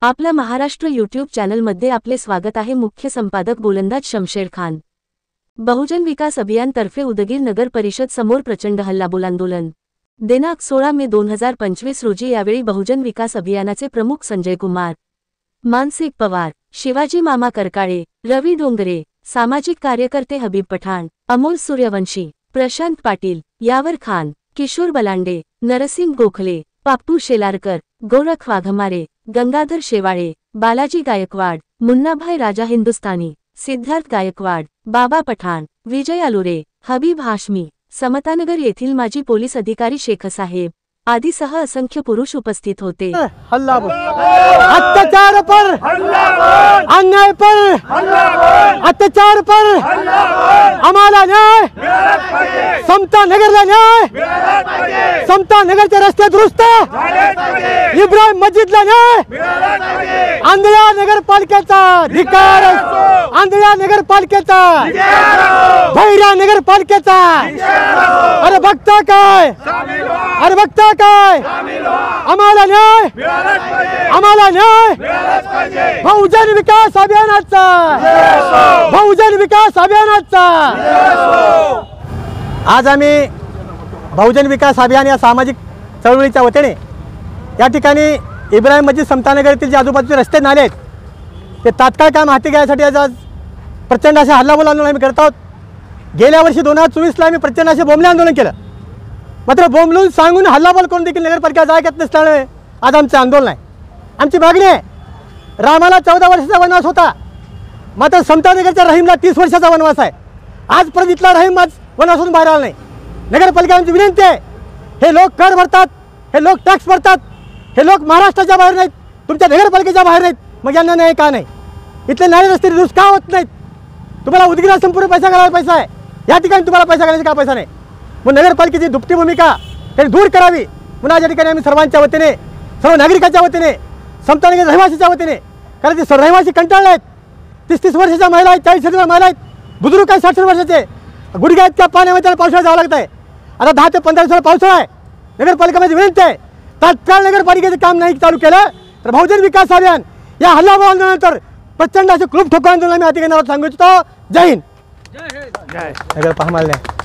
आपल्या महाराष्ट्र यूट्यूब चॅनलमध्ये आपले स्वागत आहे। मुख्य संपादक गोलंदाज शमशेर खान। बहुजन विकास अभियान तर्फे उदगीर नगर परिषद समोर प्रचंड हल्लाबोल आंदोलन। दिनांक 16 मे 2025 रोजी यावेळी बहुजन विकास अभियानाचे प्रमुख संजय कुमार, मानसिक पवार, शिवाजी मामा करकाळे, रवी डोंगरे, सामाजिक कार्यकर्ते हबीब पठाण, अमोल सूर्यवंशी, प्रशांत पाटील, यावर खान, किशोर बलांडे, नरसिंग गोखले, पाप्पू शेलारकर, गोरख वाघमारे, गंगाधर शेवाळे, बालाजी गायकवाड, मुन्नाभाई राजा हिंदुस्तानी, सिद्धार्थ गायकवाड, बाबा पठाण, विजय आलुरे, हबीब हाशमी, समतानगर येथील माजी पोलीस अधिकारी शेख साहेब आदीसह असंख्य पुरुष उपस्थित होते। अत्याचार पर, अन्याय पर, अत्याचार पर आम्हाला न्याय, समता नगरला न्याय, समता नगरचे रस्ते दुरुस्त, इब्राहिम मस्जिदला न्याय, आंधळ्या नगरपालिकेचा धिक्कार, आंधळ्या नगरपालिकेचा, भैरा नगरपालिकेचा। अरे बघता काय, अरे बघता काय, आम्हाला न्याय, आम्हाला न्याय, बहुजन विकास अभियानाचा, बहुजन विकास अभियानाचा। आज आम्ही बहुजन विकास अभियान या सामाजिक चळवळीच्या वतीने या ठिकाणी इब्राहिम मस्जिद समतानगर येथील जे आजूबाजूचे रस्ते नाले आहेत ते तात्काळ काम हाती घ्यायसाठी आज प्रचंड असे हल्लाबोल आंदोलन आम्ही करत आहोत। गेल्या वर्षी 2024ला आम्ही प्रचंड असे बोंबले आंदोलन केलं, मात्र बोंबलून सांगून हल्लाबोल करून देखील नगरपालिका जाग येत नसल्यामुळे आज आमचे आंदोलन आहे। आमची मागणी आहे, रामाला 14 वर्षाचा वनवास होता, मात्र समतानगरच्या रहीमला 30 वर्षाचा वनवास आहे। आजपर्यंत इथला रहीम आज वनवासातून बाहेर आला नाही। नगरपालिका आमची विनंती आहे, हे लोक कर भरतात, हे लोक टॅक्स भरतात, हे लोक महाराष्ट्राच्या बाहेर नाहीत, तुमच्या नगरपालिकेच्या बाहेर नाहीत, मग यांना न्याय का नाही? इथले नाले रस्ते दुरुस्त का होत नाहीत? तुम्हाला उदगीरला संपूर्ण पैसा घालायला पैसा आहे, या ठिकाणी तुम्हाला पैसा घालायचा का पैसा नाही? मग नगरपालिकेची दुपटी भूमिका त्यांनी दूर करावी म्हणून आज या ठिकाणी आम्ही सर्वांच्या वतीने, सर्व नागरिकांच्या वतीने, समतानगर रहिवासीच्या वतीने, कारण ते रहिवासी कंटाळले आहेत। 30-30 वर्षाच्या महिला आहेत, 40 वर्षाच्या महिला आहेत, बुजुर्ग आहेत 60 वर्षाचे, गुडघ्या इतक्या पाण्यामध्ये त्यांना पावसाळ्यात जावं लागत आहे। आता 10 ते 15 दिवसाला पावसाळा आहे। नगरपालिकेमध्ये विनंती आहे, तात्काळ नगरपालिकेचं काम नाही चालू केलं तर बहुजन विकास अभियान या हल्लाबोल आंदोलनानंतर प्रचंड असे क्लूप ठोको आंदोलन आम्ही हाती घेणार सांगू इच्छितो। जय हिंद, जय नगर पाहमाल नाही।